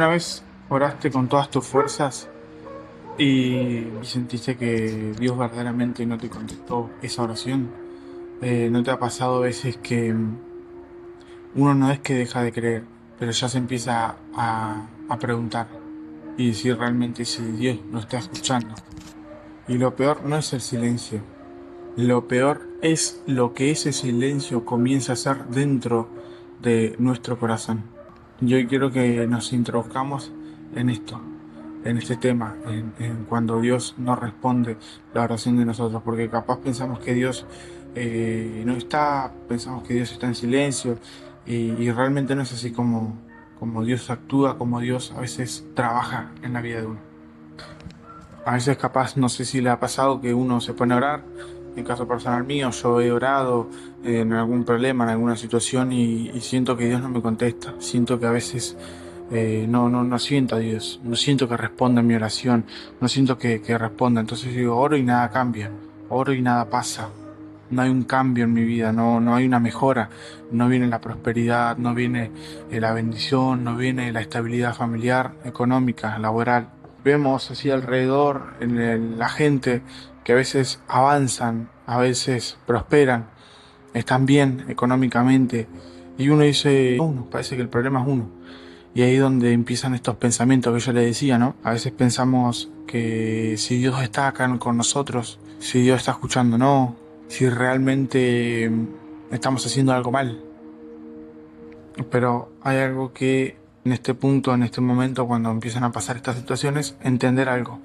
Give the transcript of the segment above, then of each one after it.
Una vez oraste con todas tus fuerzas y sentiste que Dios verdaderamente no te contestó esa oración. ¿No te ha pasado a veces que uno no es que deja de creer, pero ya se empieza a preguntar y decir realmente si Dios no está escuchando? Y lo peor no es el silencio, lo peor es lo que ese silencio comienza a hacer dentro de nuestro corazón. Yo quiero que nos introduzcamos en esto, en este tema, en cuando Dios no responde la oración de nosotros, porque capaz pensamos que Dios no está, pensamos que Dios está en silencio y realmente no es así como Dios actúa, como Dios a veces trabaja en la vida de uno. A veces capaz, no sé si le ha pasado que uno se pone a orar. En caso personal mío, yo he orado en algún problema, en alguna situación y siento que Dios no me contesta. Siento que a veces no siento a Dios, no siento que responda a mi oración, no siento que responda. Entonces digo, oro y nada cambia, oro y nada pasa. No hay un cambio en mi vida, no hay una mejora, no viene la prosperidad, no viene la bendición, no viene la estabilidad familiar, económica, laboral. Vemos así alrededor la gente que a veces avanzan, a veces prosperan, están bien económicamente y uno dice, uno, parece que el problema es uno. Y ahí es donde empiezan estos pensamientos que yo le decía, ¿no? A veces pensamos que si Dios está acá con nosotros, si Dios está escuchándonos, si realmente estamos haciendo algo mal. Pero hay algo que en este punto, en este momento, cuando empiezan a pasar estas situaciones, entender algo.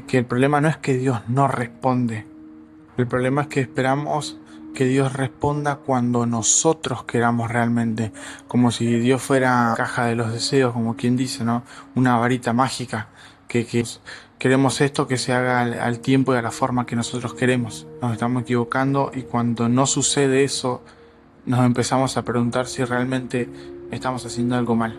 Que el problema no es que Dios no responde. El problema es que esperamos que Dios responda cuando nosotros queramos realmente, como si Dios fuera caja de los deseos, como quien dice, ¿no? Una varita mágica, que queremos esto que se haga al tiempo y a la forma que nosotros queremos. Nos estamos equivocando y cuando no sucede eso, nos empezamos a preguntar si realmente estamos haciendo algo mal.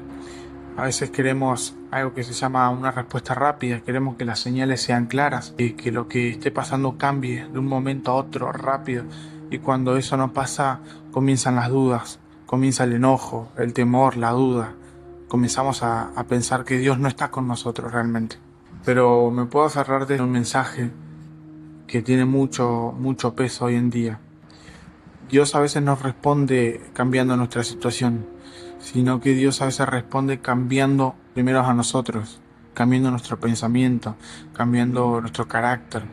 A veces queremos algo que se llama una respuesta rápida, queremos que las señales sean claras y que lo que esté pasando cambie de un momento a otro rápido. Y cuando eso no pasa, comienzan las dudas, comienza el enojo, el temor, la duda. Comenzamos a pensar que Dios no está con nosotros realmente. Pero me puedo aferrar de un mensaje que tiene mucho peso hoy en día. Dios a veces nos responde cambiando nuestra situación, sino que Dios a veces responde cambiando primero a nosotros, cambiando nuestro pensamiento, cambiando nuestro carácter,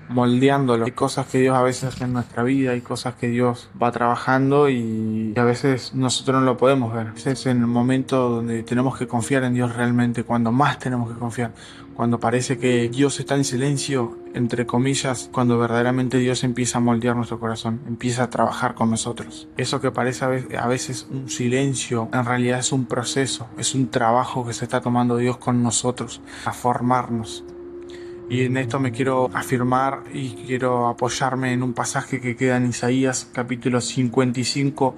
moldeándolo. Hay cosas que Dios a veces hace en nuestra vida, hay cosas que Dios va trabajando y a veces nosotros no lo podemos ver. A veces en el momento donde tenemos que confiar en Dios realmente, cuando más tenemos que confiar, cuando parece que Dios está en silencio, entre comillas, cuando verdaderamente Dios empieza a moldear nuestro corazón, empieza a trabajar con nosotros. Eso que parece a veces un silencio, en realidad es un proceso, es un trabajo que se está tomando Dios con nosotros, a formarnos. Y en esto me quiero afirmar y quiero apoyarme en un pasaje que queda en Isaías capítulo 55,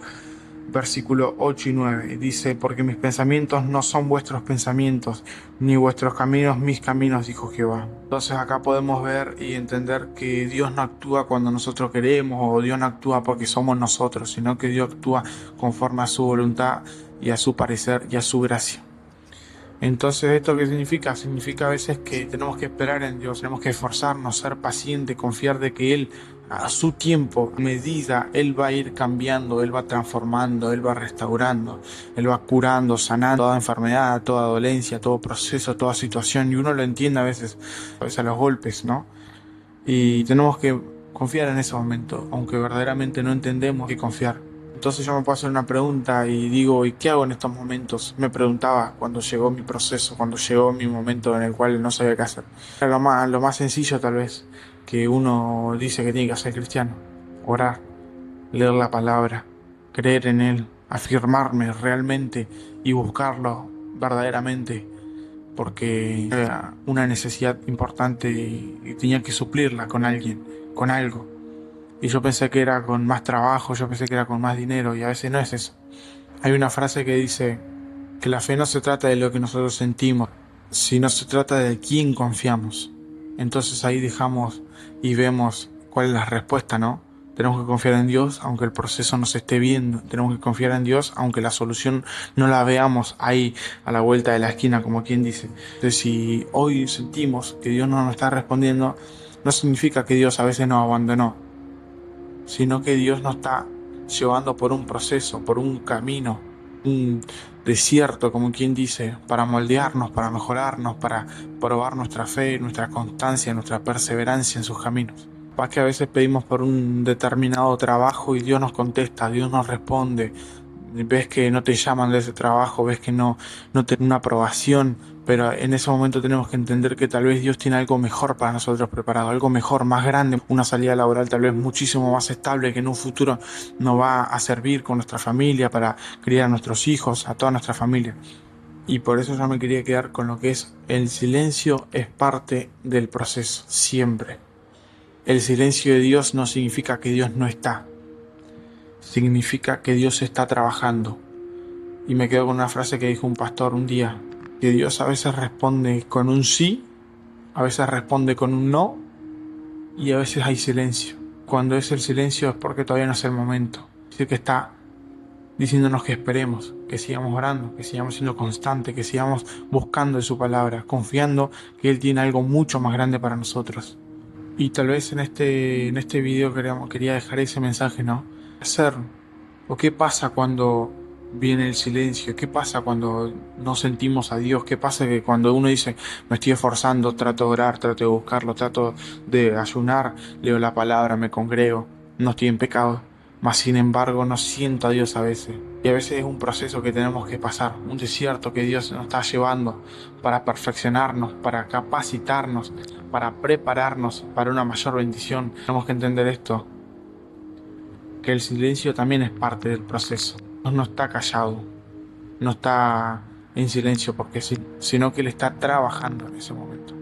versículo 8 y 9. Dice, porque mis pensamientos no son vuestros pensamientos, ni vuestros caminos mis caminos, dijo Jehová. Entonces acá podemos ver y entender que Dios no actúa cuando nosotros queremos, o Dios no actúa porque somos nosotros, sino que Dios actúa conforme a su voluntad y a su parecer y a su gracia. Entonces, ¿esto qué significa? Significa a veces que tenemos que esperar en Dios, tenemos que esforzarnos, ser pacientes, confiar de que Él, a su tiempo, a medida, Él va a ir cambiando, Él va transformando, Él va restaurando, Él va curando, sanando toda enfermedad, toda dolencia, todo proceso, toda situación. Y uno lo entiende a veces a los golpes, ¿no? Y tenemos que confiar en ese momento, aunque verdaderamente no entendemos qué confiar. Entonces yo me puedo hacer una pregunta y digo, ¿y qué hago en estos momentos? Me preguntaba cuando llegó mi proceso, cuando llegó mi momento en el cual no sabía qué hacer. Era lo más sencillo tal vez que uno dice que tiene que hacer cristiano. Orar, leer la palabra, creer en Él, afirmarme realmente y buscarlo verdaderamente porque era una necesidad importante y tenía que suplirla con alguien, con algo. Y yo pensé que era con más trabajo, yo pensé que era con más dinero y a veces no es eso. Hay una frase que dice que la fe no se trata de lo que nosotros sentimos, sino se trata de quién confiamos. Entonces ahí dejamos y vemos cuál es la respuesta, ¿no? Tenemos que confiar en Dios aunque el proceso no se esté viendo. Tenemos que confiar en Dios aunque la solución no la veamos ahí a la vuelta de la esquina, como quien dice. Entonces, si hoy sentimos que Dios no nos está respondiendo, no significa que Dios a veces nos abandonó, sino que Dios nos está llevando por un proceso, por un camino, un desierto, como quien dice, para moldearnos, para mejorarnos, para probar nuestra fe, nuestra constancia, nuestra perseverancia en sus caminos. Pasa que a veces pedimos por un determinado trabajo y Dios nos contesta, Dios nos responde. Ves que no te llaman de ese trabajo, ves que no te una aprobación, pero en ese momento tenemos que entender que tal vez Dios tiene algo mejor para nosotros preparado, algo mejor, más grande, una salida laboral tal vez muchísimo más estable que en un futuro nos va a servir con nuestra familia, para criar a nuestros hijos, a toda nuestra familia. Y por eso yo me quería quedar con lo que es: el silencio es parte del proceso, siempre. El silencio de Dios no significa que Dios no está, significa que Dios está trabajando. Y me quedo con una frase que dijo un pastor un día, que Dios a veces responde con un sí, a veces responde con un no, y a veces hay silencio. Cuando es el silencio es porque todavía no es el momento. Así que está diciéndonos que esperemos, que sigamos orando, que sigamos siendo constantes, que sigamos buscando en su palabra, confiando que Él tiene algo mucho más grande para nosotros. Y tal vez en este video quería dejar ese mensaje, ¿no? Hacer, o qué pasa cuando viene el silencio, qué pasa cuando no sentimos a Dios, qué pasa que cuando uno dice, me estoy esforzando, trato de orar, trato de buscarlo, trato de ayunar, leo la palabra, me congrego, no estoy en pecado, mas sin embargo no siento a Dios a veces. Y a veces es un proceso que tenemos que pasar, un desierto que Dios nos está llevando para perfeccionarnos, para capacitarnos, para prepararnos para una mayor bendición. Tenemos que entender esto, que el silencio también es parte del proceso. Dios no está callado, no está en silencio porque sí, sino que Él está trabajando en ese momento.